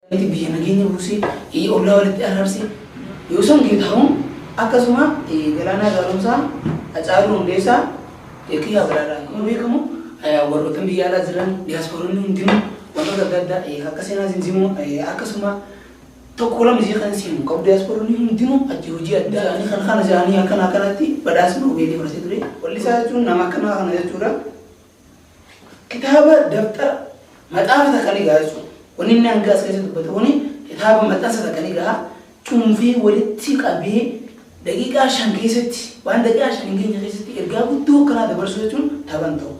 Nanti biar naginya busi, Allah walit ararsi. Yusung kita hong, akka semua galana galumsa, acarung desa, kia berada. Kamu warga biara jalan diaspora ni untimu, warga dada akka sena zinzimu, akka semua. Tokolam sih kan sih, kau diaspora ni untimu, ajuji ada, ni kan jani akan nanti pada asma ubedi masih tu deh. Wali saya cuma nama akan aja curang. Kita apa daftar, mata apa tak kali gasu. Wani nang gas kasi tu betul wani kita apa mata sa tak kali gah. Cumfi wali tik abe, dagi gasan kisah, wan dagi gasan ingin jadi kisah. Erga butuh kerana ada bersuatu cun taban tu.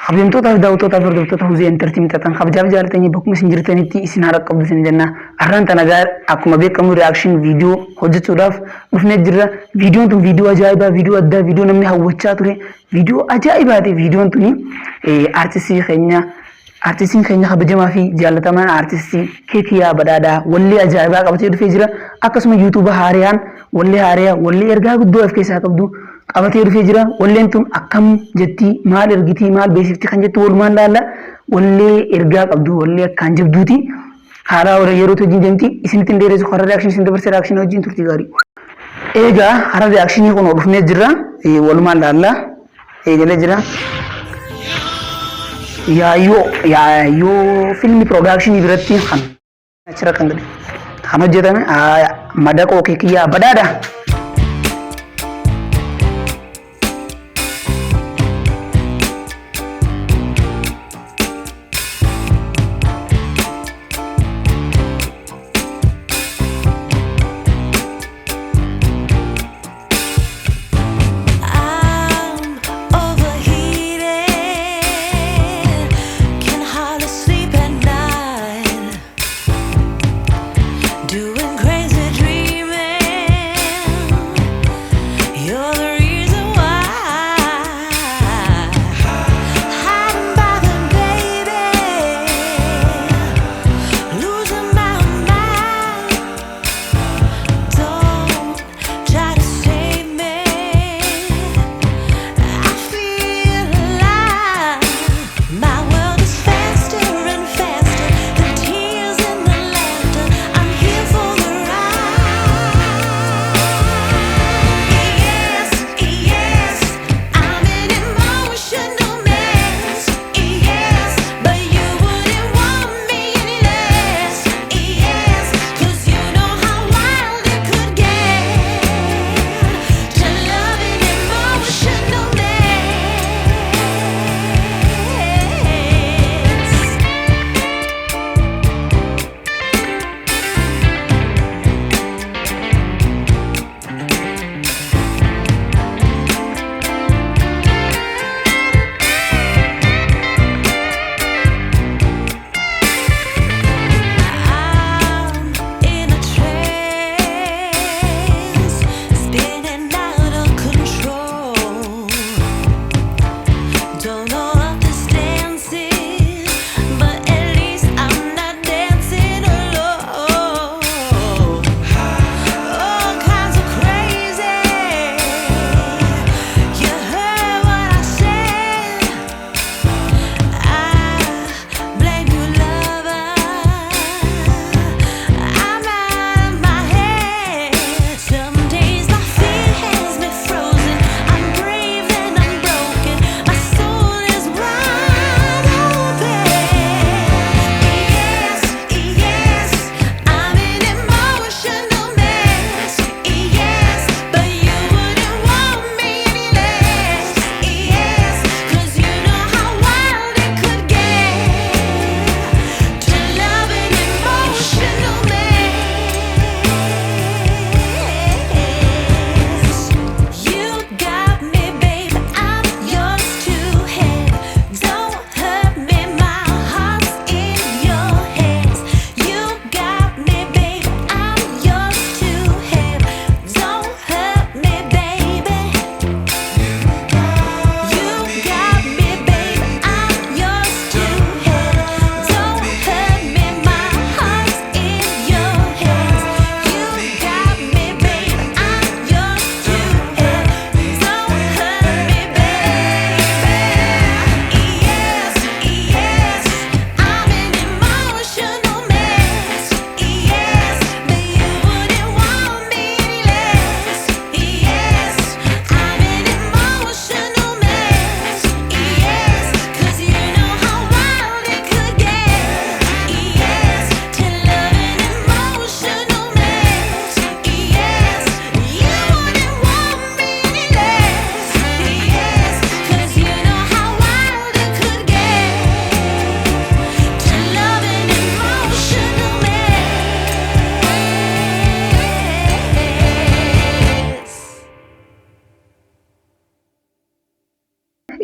Habis itu tahu zee entertainment tentang habjab jalan tanya buku messenger tanya ti isinar kabel senjana arran tanagar aku mabek kamu reaction video hojat suraf ufne jira video tu video ajaib video ada video namni hawcha tu video ajaib ada video tu ni artisi khenya habjab mafi jalan taman artisi kekia badada walli ajaib aku baca itu jira aku semua youtuber harian walli erga gudo FK saya kabdu Abati rufe jira walleen tun akkam jetti maal ergiti maal beesifti kan jettu walumaan laalla wallee ergaa qabdu wallee akkaan jabduuti haaraa warra yeroo hojii deemti isinitti dheeressu hara reakshinii isin dabarsee reakshinii wajjin turtii gaarii. Egaa hara reakshinii kun dhufnee jirra walumaan laalla eegalee jira. Yaayyoo filmi piroodakshinii biratti kan achirra kan gadi kan hojjetame madaqoo keekiyyaa badaadha. Doing crazy dreaming.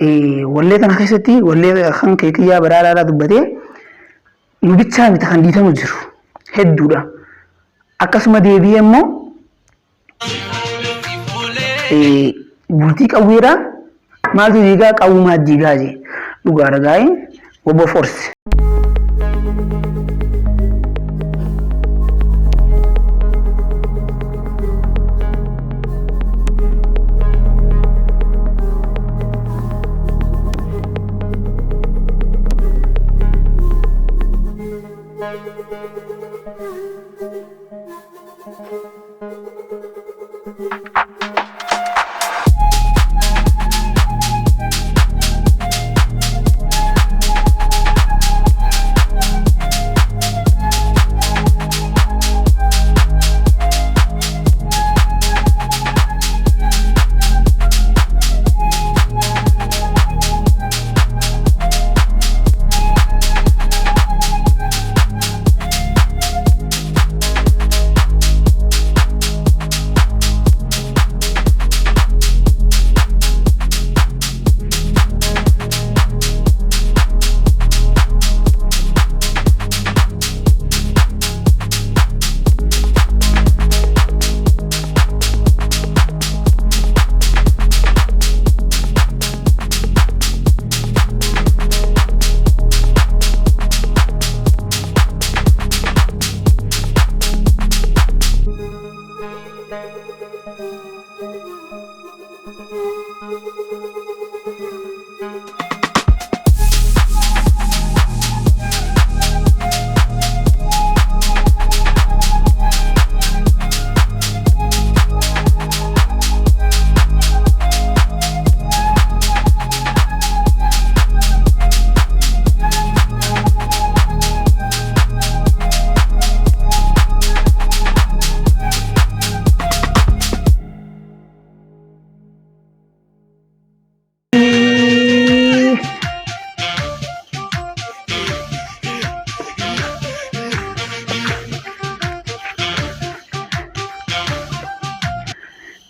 wallee kana keessatti wallee kan keekiyyaa baraaraadhaa dubbatee nu bichaa miti kan dhiitamu jiru hedduudha. Akkasuma deebi'ee immoo bultii qawweedhaa maaltu diigaa qawwumaa diigaa jee dhugaa dhagaa'ee obbo Forsi.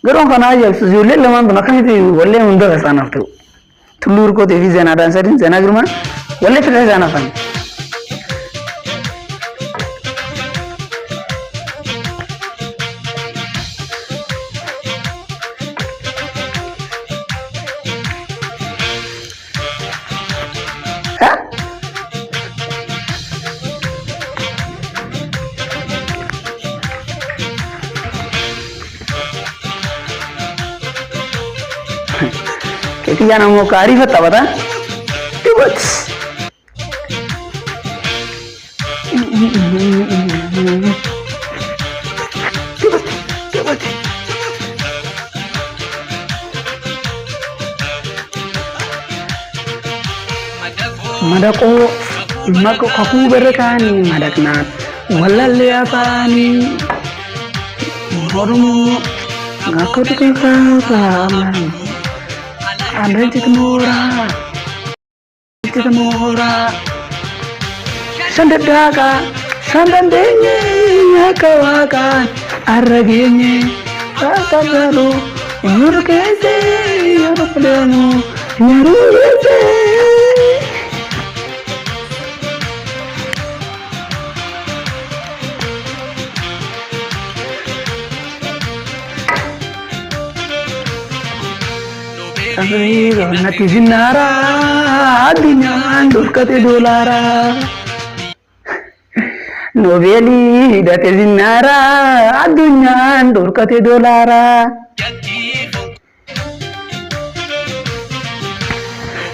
Gerong kana aja sujulle leman bana kan itu walle munda kesana tuh tulur ko TV zana dan sadin zana girma walle kita zana kan Kaya namo kari fata bata tibet madako mako kaku berekani madaknat walalle afani horumu ngakut kekata amani Andai citemura, sandaga, sandandenya, kawakan, araginya, kakabalu, nyurukese, nyurukdenu, nyurukese. Nati zinara addunyaa dhorkate doolaara Noobelii hidhate zinnaara addunyaan dhorkate doolaara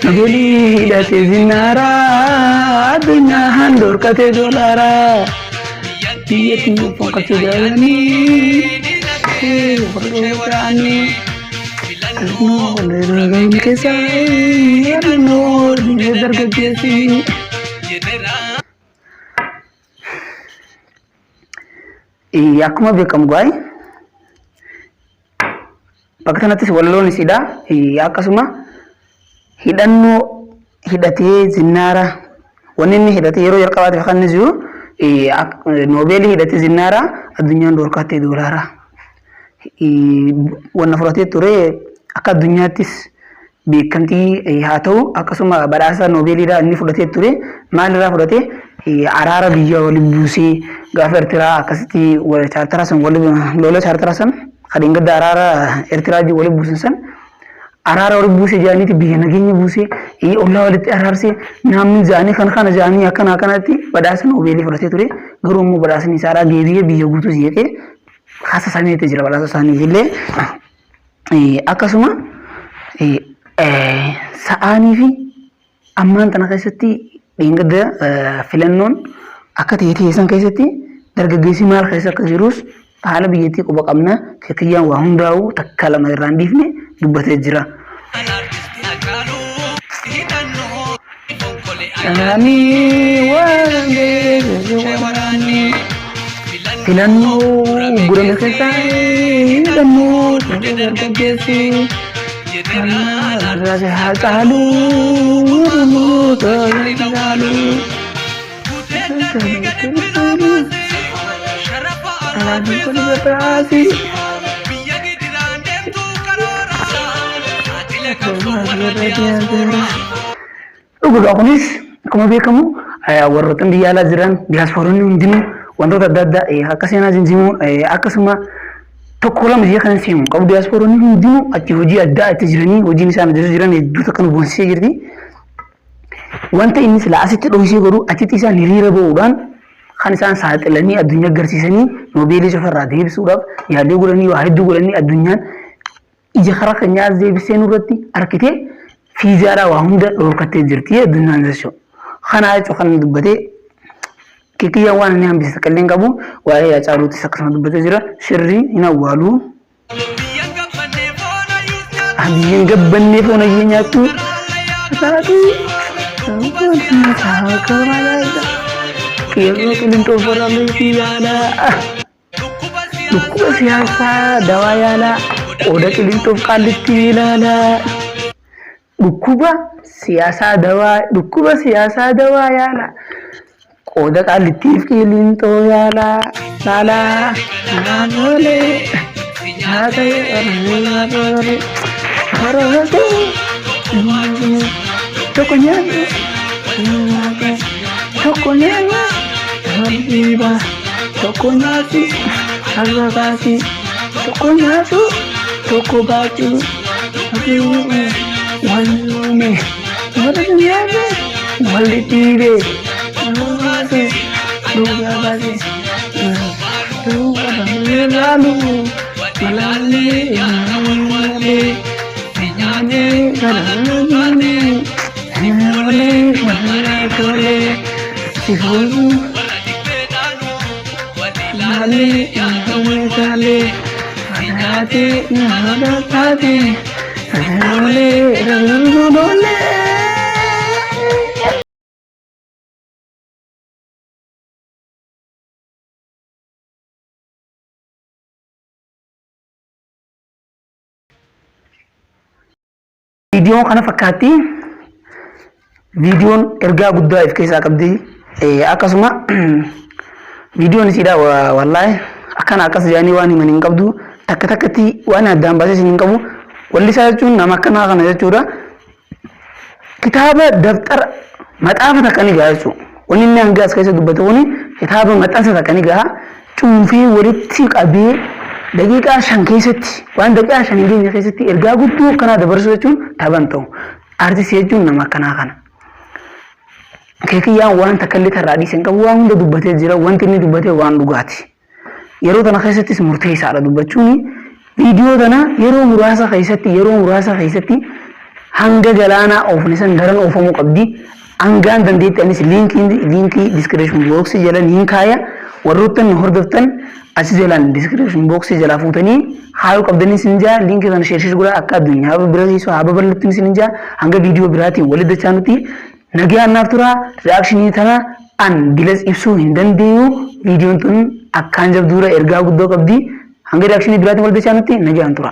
Noobelii hidhate zinnaara addunyaan dhorkate doolaara Biyyattii fonkatu jaalanii warrootanii No, le que sai, no, ni darga kesi. Akkuma beekamu gaay bakka kanattis walloon isidha akkasuma hidhannoo hidhatee zinnaara wanni inni hidhatee yeroo jalqabaatiif kan inni jiru noobeelii hidhatee zinnaara addunyaan dhorkattee doolaara wanna fudhatee ture akka addunyaattis beekamtii haa ta'u akkasuma badhaasa noobeeliidhaa inni fudhatee ture maalirraa fudhatee araara biyya waliin buusee gaafa Eertiraa akkasitti chaartara san lola chaartara san kadeen gadda araara Eertiraa waliin buusan san araara waliin buusee jaaniiti biyya nageenya buusee ollaa walitti araarsee namni jaanii kana jaanii akkana akkanatti badhaasa noobeelii fudhatee ture garuu immoo badhaasni isaadhaa deebi'ee biyya guutuu siqee haasa sameetti jira badhaasa isaanii illee akkasuma sa'aanii fi ammaan tana keessatti dhingada filannoon akka ta'e san keessatti dargaggeessi maal keessa akka jirus haala biyyattii quba qabna kiyyaan waa hundaa'u takka lama irraan dhiifne dubbatee jira. Filannoo gurame keessaa filannoo dargaggeessi haa caalu Dhuguudha kunis akkuma beekamu warroota biyya alaa jiran diyaaspooronni hundinuu wantoota adda addaa akka seenaa jinjimuu akkasuma tokko lama biyya kana seemu qabu diyaaspooronni hundinuu achi hojii addaa itti jiranii hojiin isaan hojjetaa jiran hedduu takkan boonsisee jirti. Wanta inni sila asitti dhohisee godhu achitti isaan hiriira ba'uudhaan kan isaan saaxilanii addunyaa agarsiisanii noobeelii ofirraa deebisuudhaaf yaadee godhanii waa hedduu godhanii addunyaan ija karaa keenyaa as deebisee nurratti harkitee fiizaadhaa waa hunda dhorkattee jirti addunyaan jechuudha. Kana jechuun kan dubbatee kiyyaan waan inni hambise qalleen qabu waa'ee Haacaaluutis akkasuma dubbatee jira sirrii hin awwaalu. Biyyan gabbannee foon ayyee nyaattu taatu Kiyoo qilintoo foraalee fi yaalaa dhukkuba siyaasaa dawaa yaalaa qooda qilintoof qaallitti ilaalaa dhukkuba siyaasaa dawaa yaalaa qooda qaallittiif qilintoo yaalaa laalaa naannolee nyaata yeroo tokko nyaanni Habiba tokko nyaati harrabaati tokko nyaatu tokko baatu wallume wal nyaate wal dhiibe dhugabaate laalu malaalee Sifuru Lale Lale Adate Adate Lale Lale Video kana fakkaatti videoon ergaa guddaa if keessaa qabdi akkasuma videoon isiidha wallahi akkana akkas jaanii waan himan hin qabdu takka takkatti waan addaan baasee hin qabu walli isaa jechuun nama akkanaa kana jechuudha kitaaba daftara maxaafa takkanii gahaa jechuudha wanni inni hanga as keessa dubbatu kuni kitaaba maxxansa takkanii gahaa cuunfee walitti qabee daqiiqaa 5 keessatti waan daqiiqaa 5 geenya keessatti ergaa guddoo kana dabarsu jechuun taban ta'u artistii jechuun nama akkanaa kana keekiyaan waan takkallee tarraa dhiisen qabu waan hunda dubbatee jira wanti inni dubbatee waan dhugaati yeroo tana keessattis murteessaadha dubbachuun viidiyoo tana yeroo muraasa keessatti hanga galaanaa oofne san daran oofamuu qabdi hangaan dandeetti anis liinkii description box jala niin kaaya warroottan hordoftan achi jalaan description box jala fuutanii haayuu qabdanii sinjaa liinkii kana sheershiis godhaa akka addunyaa biraatiisu haa babal'attiin sinjaa hanga viidiyoo biraatiin walitti dachaa nuti Nagaan naaf tura reakshinii tana an bilas ibsuu hin dandeenyu viidiyoon tun akkaan jabduura ergaa guddoo qabdi hanga reakshinii biraatiin wal dachaa nuti nagaan tura.